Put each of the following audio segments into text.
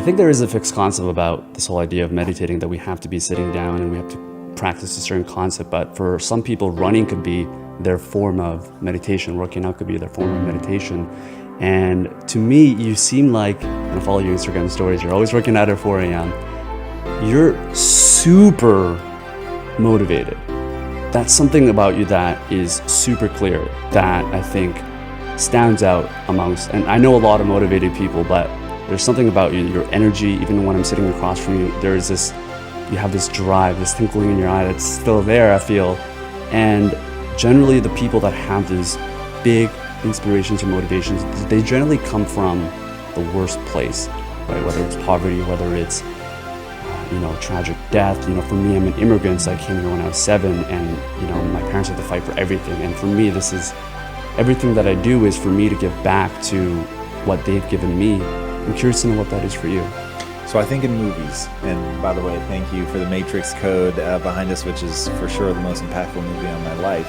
think there is a fixed concept about this whole idea of meditating, that we have to be sitting down and we have to practice a certain concept. But for some people, running could be their form of meditation. Working out could be their form of meditation. And to me, you seem like, and I follow your Instagram stories, you're always working out at 4 a.m. You're super motivated. That's something about you that is super clear, that I think stands out amongst, and I know a lot of motivated people, but there's something about you, your energy, even when I'm sitting across from you, there's this, you have this drive, this twinkling in your eye that's still there, I feel. And generally the people that have these big inspirations or motivations, they generally come from the worst place, right? Whether it's poverty, whether it's tragic death. For me, I'm an immigrant, so I came here when I was 7, and my parents had to fight for everything. And for me, this is everything that I do is for me to give back to what they've given me. I'm curious to know what that is for you. So I think in movies, and by the way, thank you for the Matrix code behind us, which is for sure the most impactful movie on my life.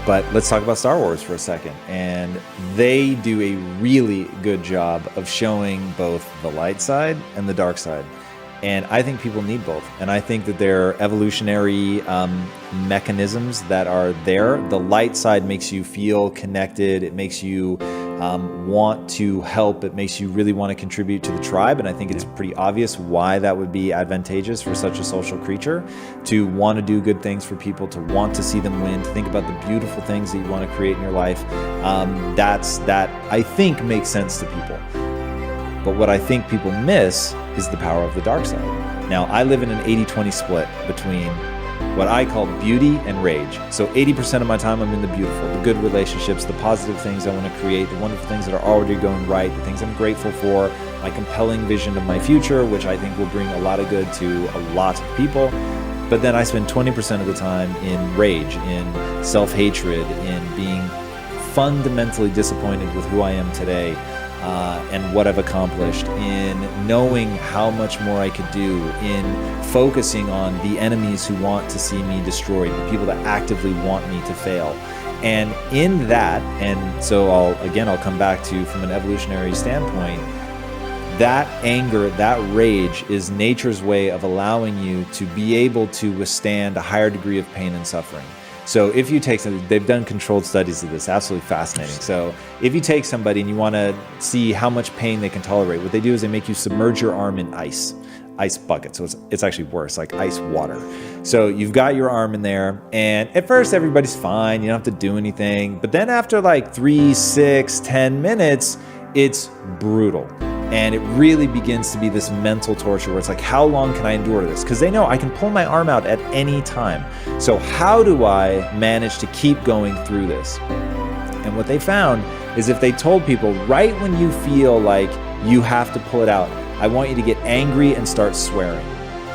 But let's talk about Star Wars for a second. And they do a really good job of showing both the light side and the dark side. And I think people need both. And I think that there are evolutionary mechanisms that are there. The light side makes you feel connected. It makes you want to help. It makes you really want to contribute to the tribe. And I think it's pretty obvious why that would be advantageous for such a social creature, to want to do good things for people, to want to see them win, to think about the beautiful things that you want to create in your life. That I think makes sense to people. But what I think people miss is the power of the dark side. Now, I live in an 80-20 split between what I call beauty and rage. So 80% of my time I'm in the beautiful, the good relationships, the positive things I want to create, the wonderful things that are already going right, the things I'm grateful for, my compelling vision of my future, which I think will bring a lot of good to a lot of people. But then I spend 20% of the time in rage, in self-hatred, in being fundamentally disappointed with who I am today. And what I've accomplished, in knowing how much more I could do, in focusing on the enemies who want to see me destroyed, the people that actively want me to fail. And in that, and so I'll come back to, from an evolutionary standpoint, that anger, that rage is nature's way of allowing you to be able to withstand a higher degree of pain and suffering. So if you take something, they've done controlled studies of this, absolutely fascinating. So if you take somebody and you want to see how much pain they can tolerate, what they do is they make you submerge your arm in ice bucket. So it's actually worse, like ice water. So you've got your arm in there, and at first everybody's fine, you don't have to do anything. But then after like 3, 6, 10 minutes, it's brutal. And it really begins to be this mental torture where it's like, how long can I endure this? Because they know I can pull my arm out at any time. So how do I manage to keep going through this? And what they found is, if they told people right when you feel like you have to pull it out, I want you to get angry and start swearing.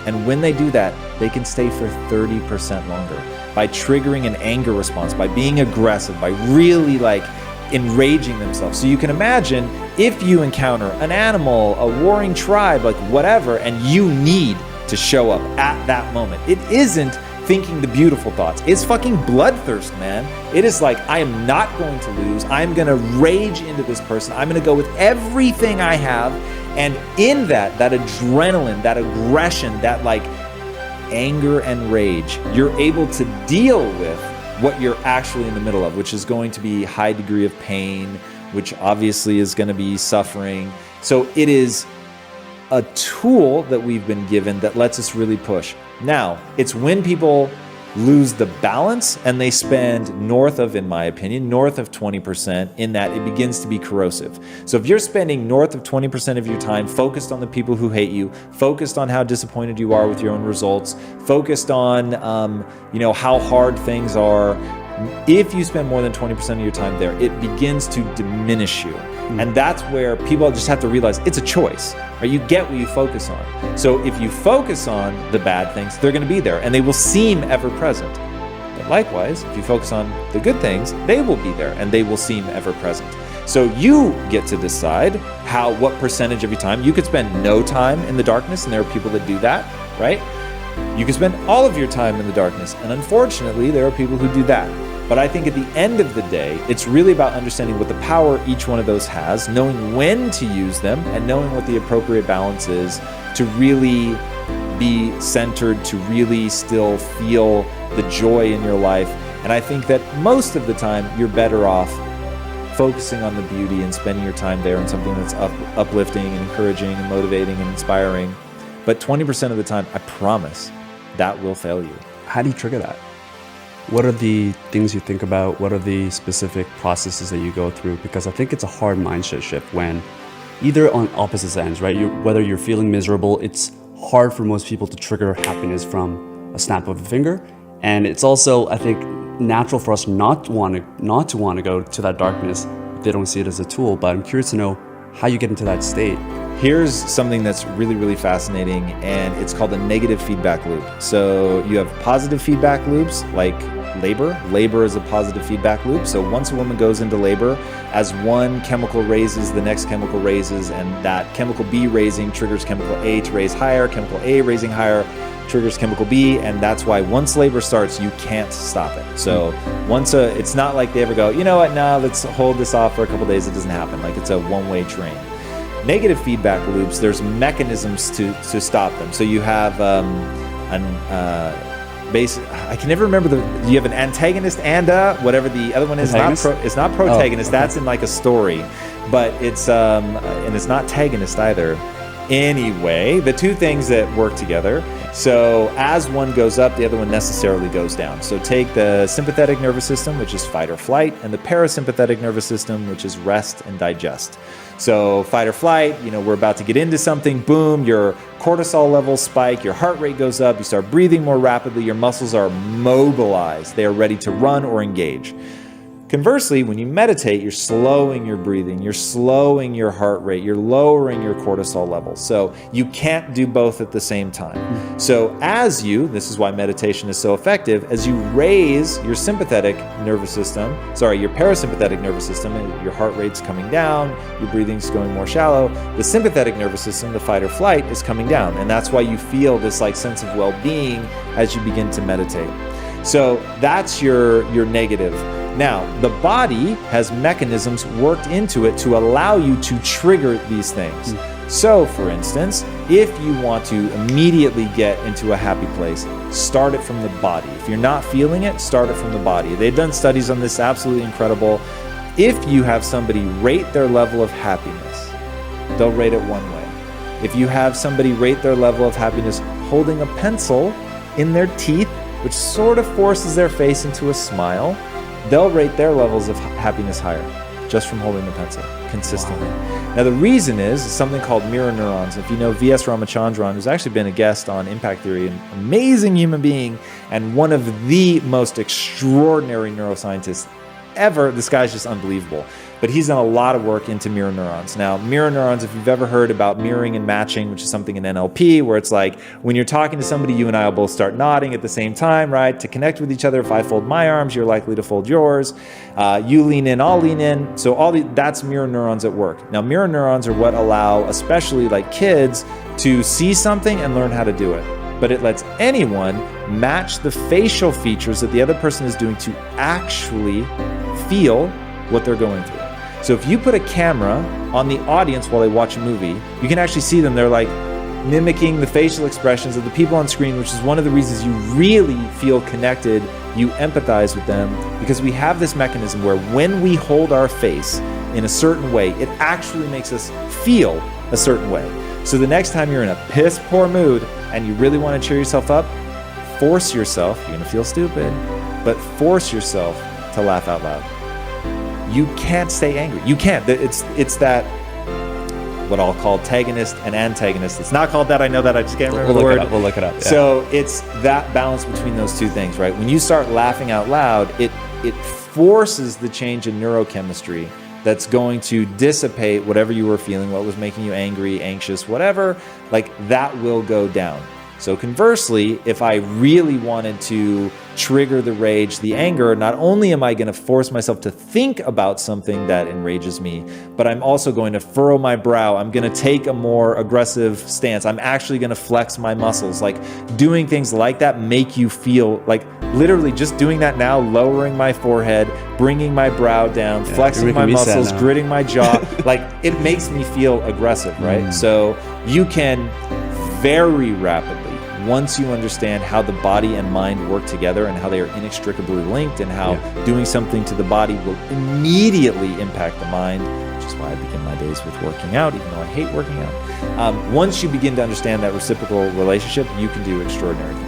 And when they do that, they can stay for 30% longer by triggering an anger response, by being aggressive, by really enraging themselves. So you can imagine if you encounter an animal, a warring tribe, whatever, and you need to show up at that moment. It isn't thinking the beautiful thoughts. It's fucking bloodthirst, man. It is like, I am not going to lose. I'm going to rage into this person. I'm going to go with everything I have. And in that adrenaline, that aggression, that anger and rage, you're able to deal with what you're actually in the middle of, which is going to be high degree of pain, which obviously is going to be suffering. So it is a tool that we've been given that lets us really push. Now, it's when people lose the balance and they spend in my opinion, north of 20%, in that it begins to be corrosive. So if you're spending north of 20% of your time focused on the people who hate you, focused on how disappointed you are with your own results, focused on how hard things are, if you spend more than 20% of your time there, it begins to diminish you. And that's where people just have to realize it's a choice, right? You get what you focus on. So if you focus on the bad things, they're going to be there and they will seem ever present. But likewise, if you focus on the good things, they will be there and they will seem ever present. So you get to decide what percentage of your time. You could spend no time in the darkness, and there are people that do that, right? You can spend all of your time in the darkness, and unfortunately, there are people who do that. But I think at the end of the day, it's really about understanding what the power each one of those has, knowing when to use them, and knowing what the appropriate balance is to really be centered, to really still feel the joy in your life. And I think that most of the time, you're better off focusing on the beauty and spending your time there on something that's uplifting and encouraging and motivating and inspiring. But 20% of the time, I promise, that will fail you. How do you trigger that? What are the things you think about? What are the specific processes that you go through? Because I think it's a hard mindset shift when either on opposite ends, right? Whether you're feeling miserable, it's hard for most people to trigger happiness from a snap of a finger. And it's also, I think, natural for us not to want to go to that darkness if they don't see it as a tool. But I'm curious to know how you get into that state. Here's something that's really, really fascinating, and it's called a negative feedback loop. So you have positive feedback loops like labor. Labor is a positive feedback loop. So once a woman goes into labor, as one chemical raises, the next chemical raises, and that chemical B raising triggers chemical A to raise higher, chemical A raising higher triggers chemical B, and that's why once labor starts, you can't stop it. So it's not like they ever go, you know what, now let's hold this off for a couple days. It doesn't happen. Like, it's a one-way train. Negative feedback loops, there's mechanisms to stop them. So you have I can never remember you have an antagonist and whatever the other one is. It's not protagonist. Oh, okay. That's in like a story, but it's and it's not tagonist either. Anyway, the two things that work together. So as one goes up, the other one necessarily goes down. So take the sympathetic nervous system, which is fight or flight, and the parasympathetic nervous system, which is rest and digest. So fight or flight, we're about to get into something, boom, your cortisol levels spike, your heart rate goes up, you start breathing more rapidly, your muscles are mobilized, they are ready to run or engage. Conversely, when you meditate, you're slowing your breathing, you're slowing your heart rate, you're lowering your cortisol levels. So you can't do both at the same time. So this is why meditation is so effective, as you raise your sympathetic nervous system, your parasympathetic nervous system, your heart rate's coming down, your breathing's going more shallow, the sympathetic nervous system, the fight or flight, is coming down. And that's why you feel this sense of well-being as you begin to meditate. So that's your negative. Now, the body has mechanisms worked into it to allow you to trigger these things. So, for instance, if you want to immediately get into a happy place, start it from the body. If you're not feeling it, start it from the body. They've done studies on this, absolutely incredible. If you have somebody rate their level of happiness, they'll rate it one way. If you have somebody rate their level of happiness holding a pencil in their teeth, which sort of forces their face into a smile, they'll rate their levels of happiness higher just from holding the pencil consistently. Wow. Now, the reason is something called mirror neurons. If you know V.S. Ramachandran, who's actually been a guest on Impact Theory, an amazing human being and one of the most extraordinary neuroscientists ever. This guy's just unbelievable. But he's done a lot of work into mirror neurons. Now, mirror neurons, if you've ever heard about mirroring and matching, which is something in NLP, where it's like when you're talking to somebody, you and I will both start nodding at the same time, right? To connect with each other, if I fold my arms, you're likely to fold yours. You lean in, I'll lean in. So that's mirror neurons at work. Now, mirror neurons are what allow, especially like kids, to see something and learn how to do it. But it lets anyone match the facial features that the other person is doing to actually feel what they're going through. So if you put a camera on the audience while they watch a movie, you can actually see them. They're like mimicking the facial expressions of the people on screen, which is one of the reasons you really feel connected, you empathize with them, because we have this mechanism where when we hold our face in a certain way, it actually makes us feel a certain way. So the next time you're in a piss poor mood and you really want to cheer yourself up, force yourself, you're going to feel stupid, but force yourself to laugh out loud. You can't stay angry. You can't. It's that, what I'll call tagonist and antagonist. It's not called that. I know that. I just can't remember the word. We'll look it up. Yeah. So it's that balance between those two things, right? When you start laughing out loud, it forces the change in neurochemistry that's going to dissipate whatever you were feeling, what was making you angry, anxious, whatever, like that will go down. So conversely, if I really wanted to trigger the rage, the anger, not only am I going to force myself to think about something that enrages me, but I'm also going to furrow my brow. I'm going to take a more aggressive stance. I'm actually going to flex my muscles. Like doing things like that make you feel like literally just doing that now, lowering my forehead, bringing my brow down, flexing my muscles, gritting my jaw, like it makes me feel aggressive, right? So you can very rapidly, once you understand how the body and mind work together and how they are inextricably linked, and how doing something to the body will immediately impact the mind, which is why I begin my days with working out, even though I hate working out. Once you begin to understand that reciprocal relationship, you can do extraordinary things.